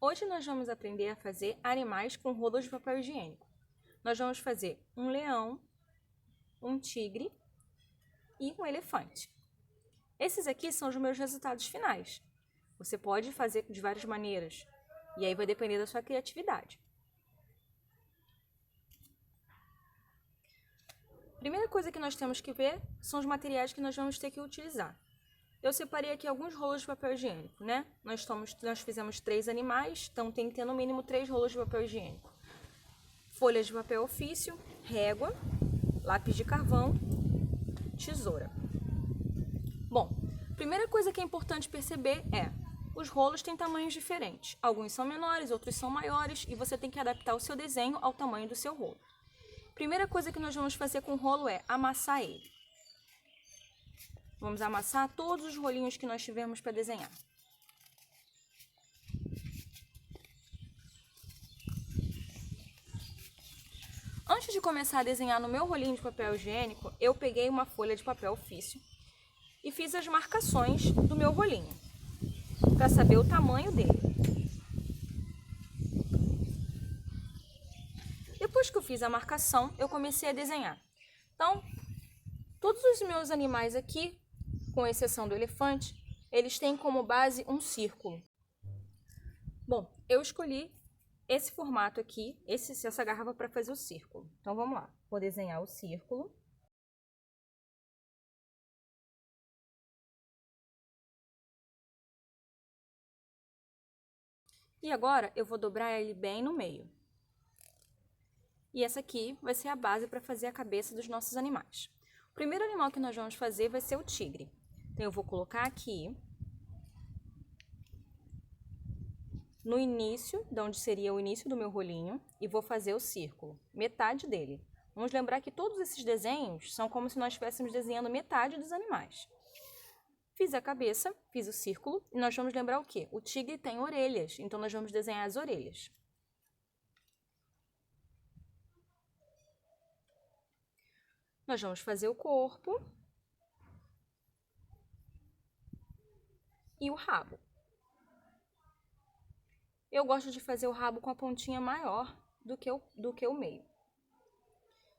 Hoje nós vamos aprender a fazer animais com rolos de papel higiênico. Nós vamos fazer um leão, um tigre e um elefante. Esses aqui são os meus resultados finais. Você pode fazer de várias maneiras, e aí vai depender da sua criatividade. Primeira coisa que nós temos que ver são os materiais que nós vamos ter que utilizar. Eu separei aqui alguns rolos de papel higiênico, né? Nós fizemos 3 animais, então tem que ter no mínimo 3 rolos de papel higiênico. Folhas de papel ofício, régua, lápis de carvão, tesoura. Bom, primeira coisa que é importante perceber é, os rolos têm tamanhos diferentes. Alguns são menores, outros são maiores, e você tem que adaptar o seu desenho ao tamanho do seu rolo. Primeira coisa que nós vamos fazer com o rolo é amassar ele. Vamos amassar todos os rolinhos que nós tivermos para desenhar. Antes de começar a desenhar no meu rolinho de papel higiênico, eu peguei uma folha de papel ofício e fiz as marcações do meu rolinho, para saber o tamanho dele. Depois que eu fiz a marcação, eu comecei a desenhar. Então, todos os meus animais aqui, com exceção do elefante, eles têm como base um círculo. Bom, eu escolhi esse formato aqui, essa garrafa para fazer o círculo. Então vamos lá, vou desenhar o círculo. E agora eu vou dobrar ele bem no meio. E essa aqui vai ser a base para fazer a cabeça dos nossos animais. O primeiro animal que nós vamos fazer vai ser o tigre. Então eu vou colocar aqui no início, de onde seria o início do meu rolinho, e vou fazer o círculo, metade dele. Vamos lembrar que todos esses desenhos são como se nós estivéssemos desenhando metade dos animais. Fiz a cabeça, fiz o círculo, e nós vamos lembrar o quê? O tigre tem orelhas, então nós vamos desenhar as orelhas. Nós vamos fazer o corpo e o rabo. Eu gosto de fazer o rabo com a pontinha maior do que o meio.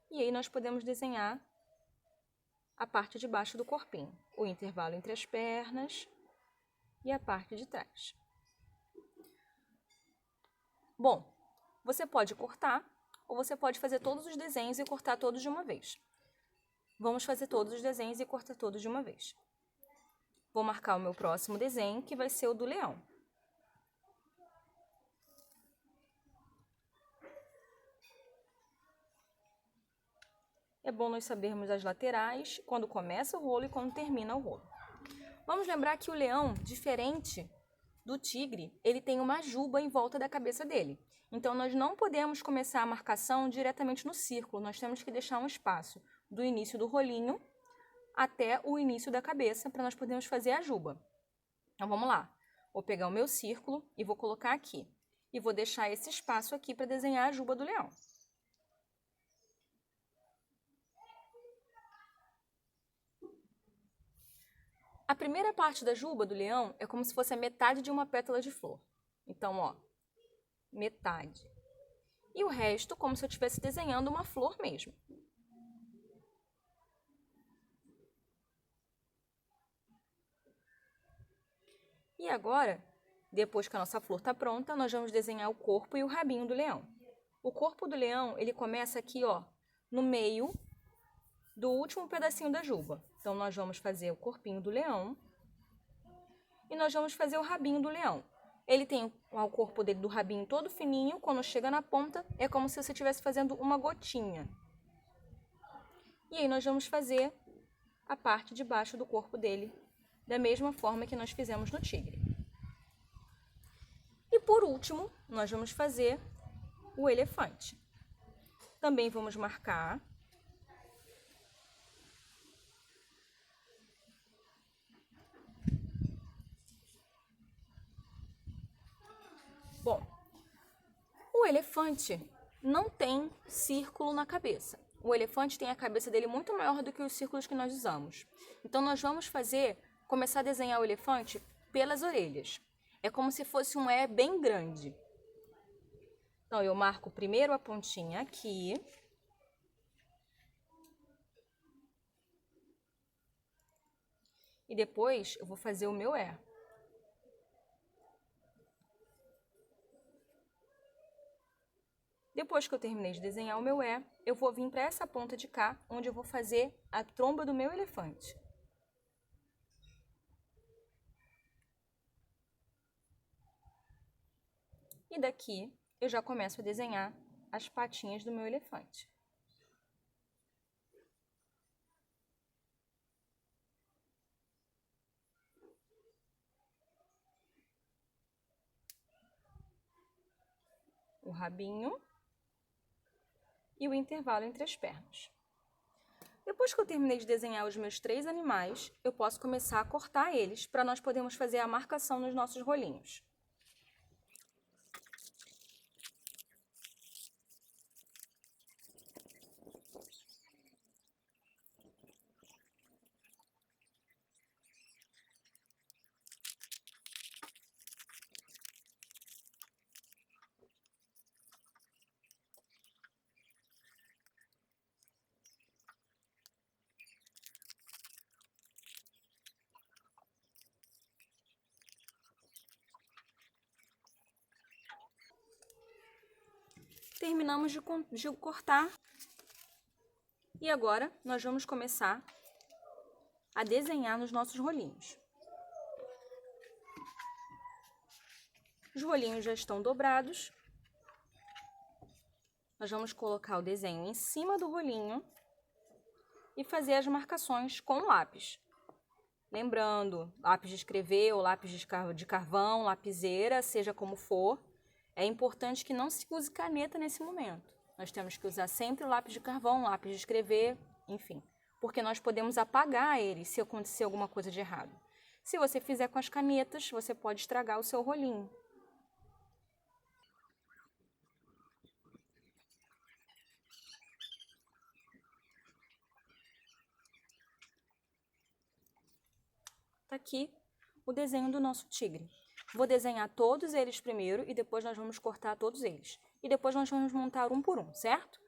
E aí nós podemos desenhar a parte de baixo do corpinho, o intervalo entre as pernas e a parte de trás. Bom, você pode cortar ou você pode fazer todos os desenhos e cortar todos de uma vez. Vamos fazer todos os desenhos e cortar todos de uma vez. Vou marcar o meu próximo desenho, que vai ser o do leão. É bom nós sabermos as laterais, quando começa o rolo e quando termina o rolo. Vamos lembrar que o leão, diferente do tigre, ele tem uma juba em volta da cabeça dele. Então, nós não podemos começar a marcação diretamente no círculo, nós temos que deixar um espaço do início do rolinho até o início da cabeça, para nós podermos fazer a juba. Então, vamos lá. Vou pegar o meu círculo e vou colocar aqui. E vou deixar esse espaço aqui para desenhar a juba do leão. A primeira parte da juba do leão é como se fosse a metade de uma pétala de flor. Então, ó, metade. E o resto como se eu estivesse desenhando uma flor mesmo. E agora, depois que a nossa flor está pronta, nós vamos desenhar o corpo e o rabinho do leão. O corpo do leão, ele começa aqui, ó, no meio do último pedacinho da juba. Então, nós vamos fazer o corpinho do leão e nós vamos fazer o rabinho do leão. Ele tem o corpo dele do rabinho todo fininho, quando chega na ponta, é como se você estivesse fazendo uma gotinha. E aí nós vamos fazer a parte de baixo do corpo dele, da mesma forma que nós fizemos no tigre. E por último, nós vamos fazer o elefante. Também vamos marcar Bom, o elefante não tem círculo na cabeça. O elefante tem a cabeça dele muito maior do que os círculos que nós usamos. Então, nós vamos começar a desenhar o elefante pelas orelhas. É como se fosse um E bem grande. Então, eu marco primeiro a pontinha aqui. E depois eu vou fazer o meu E. Depois que eu terminei de desenhar o meu E, eu vou vir para essa ponta de cá, onde eu vou fazer a tromba do meu elefante. E daqui eu já começo a desenhar as patinhas do meu elefante. O rabinho e o intervalo entre as pernas. Depois que eu terminei de desenhar os meus 3 animais, eu posso começar a cortar eles para nós podermos fazer a marcação nos nossos rolinhos. Terminamos de cortar. E agora nós vamos começar a desenhar nos nossos rolinhos. Os rolinhos já estão dobrados. Nós vamos colocar o desenho em cima do rolinho e fazer as marcações com o lápis. Lembrando, lápis de escrever ou lápis de carvão, lapiseira, seja como for, é importante que não se use caneta nesse momento. Nós temos que usar sempre o lápis de carvão, lápis de escrever, enfim, porque nós podemos apagar ele se acontecer alguma coisa de errado. Se você fizer com as canetas, você pode estragar o seu rolinho. Tá aqui o desenho do nosso tigre. Vou desenhar todos eles primeiro e depois nós vamos cortar todos eles. E depois nós vamos montar um por um, certo?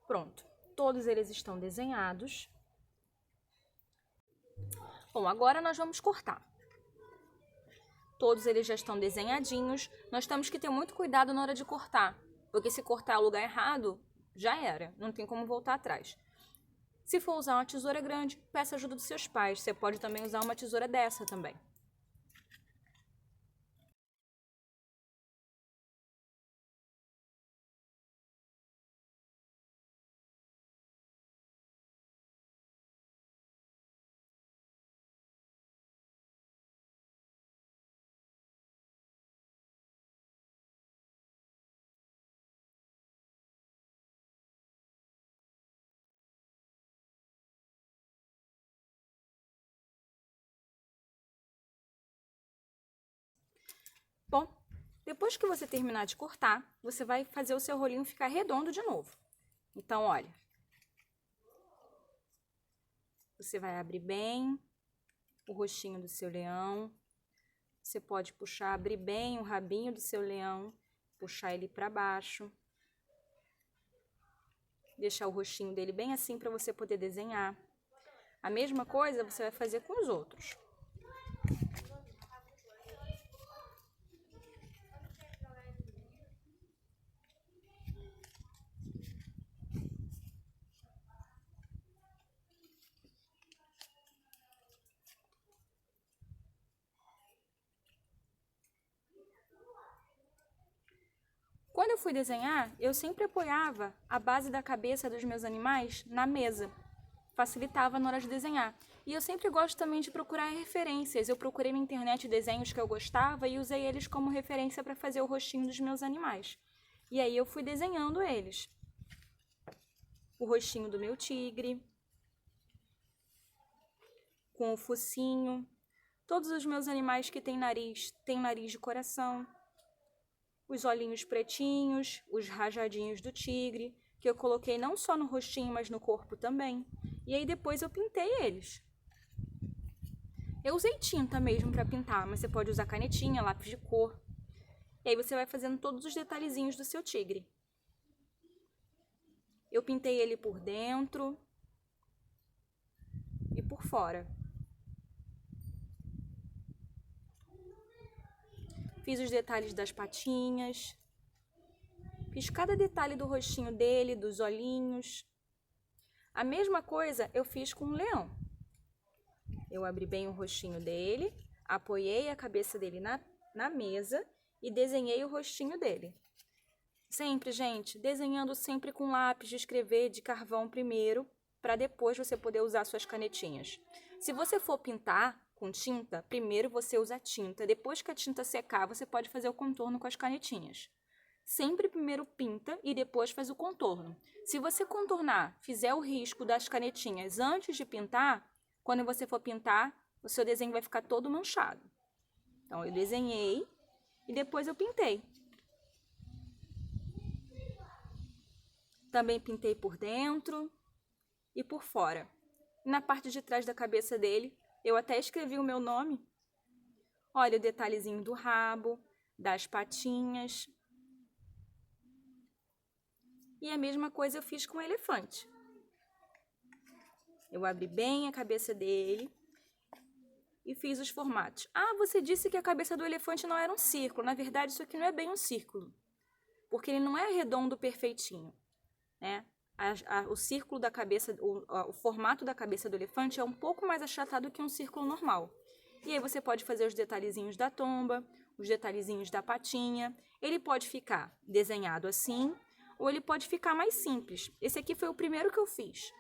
Pronto, todos eles estão desenhados. Bom, agora nós vamos cortar. Todos eles já estão desenhadinhos. Nós temos que ter muito cuidado na hora de cortar, porque se cortar o lugar errado, já era, não tem como voltar atrás. Se for usar uma tesoura grande, peça ajuda dos seus pais. Você pode também usar uma tesoura dessa também. Bom, depois que você terminar de cortar, você vai fazer o seu rolinho ficar redondo de novo. Então, olha. Você vai abrir bem o rostinho do seu leão. Você pode puxar, abrir bem o rabinho do seu leão, puxar ele para baixo. Deixar o rostinho dele bem assim para você poder desenhar. A mesma coisa você vai fazer com os outros. Quando eu fui desenhar, eu sempre apoiava a base da cabeça dos meus animais na mesa. Facilitava na hora de desenhar. E eu sempre gosto também de procurar referências. Eu procurei na internet desenhos que eu gostava e usei eles como referência para fazer o rostinho dos meus animais. E aí eu fui desenhando eles. O rostinho do meu tigre. com o focinho. Todos os meus animais que têm nariz de coração. Os olhinhos pretinhos, os rajadinhos do tigre, que eu coloquei não só no rostinho, mas no corpo também. E aí depois eu pintei eles. Eu usei tinta mesmo para pintar, mas você pode usar canetinha, lápis de cor. E aí você vai fazendo todos os detalhezinhos do seu tigre. Eu pintei ele por dentro e por fora. Fiz os detalhes das patinhas. Fiz cada detalhe do rostinho dele, dos olhinhos. A mesma coisa eu fiz com o leão. Eu abri bem o rostinho dele, apoiei a cabeça dele na mesa e desenhei o rostinho dele. Sempre, gente, desenhando sempre com lápis de escrever de carvão primeiro, para depois você poder usar suas canetinhas. Se você for pintar com tinta, primeiro você usa a tinta, depois que a tinta secar, você pode fazer o contorno com as canetinhas. Sempre primeiro pinta e depois faz o contorno. Se você contornar, fizer o risco das canetinhas antes de pintar, quando você for pintar, o seu desenho vai ficar todo manchado. Então, eu desenhei e depois eu pintei. Também pintei por dentro e por fora. Na parte de trás da cabeça dele, eu até escrevi o meu nome. Olha o detalhezinho do rabo, das patinhas. E a mesma coisa eu fiz com o elefante. Eu abri bem a cabeça dele e fiz os formatos. Ah, você disse que a cabeça do elefante não era um círculo. Na verdade, isso aqui não é bem um círculo, porque ele não é redondo perfeitinho, né? O círculo da cabeça, o formato da cabeça do elefante é um pouco mais achatado que um círculo normal. E aí você pode fazer os detalhezinhos da tomba, os detalhezinhos da patinha. Ele pode ficar desenhado assim, ou ele pode ficar mais simples. Esse aqui foi o primeiro que eu fiz.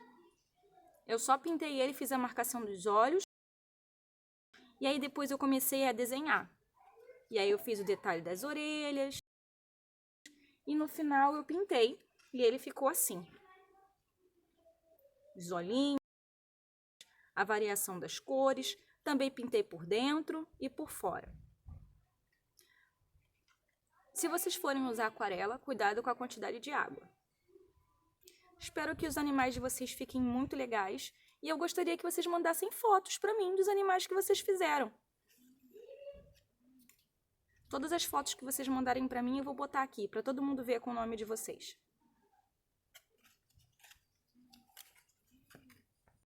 Eu só pintei ele, fiz a marcação dos olhos. E aí depois eu comecei a desenhar. E aí eu fiz o detalhe das orelhas. E no final eu pintei. E ele ficou assim. Os olhinhos, a variação das cores. Também pintei por dentro e por fora. Se vocês forem usar aquarela, cuidado com a quantidade de água. Espero que os animais de vocês fiquem muito legais. E eu gostaria que vocês mandassem fotos para mim dos animais que vocês fizeram. Todas as fotos que vocês mandarem para mim eu vou botar aqui, para todo mundo ver com o nome de vocês.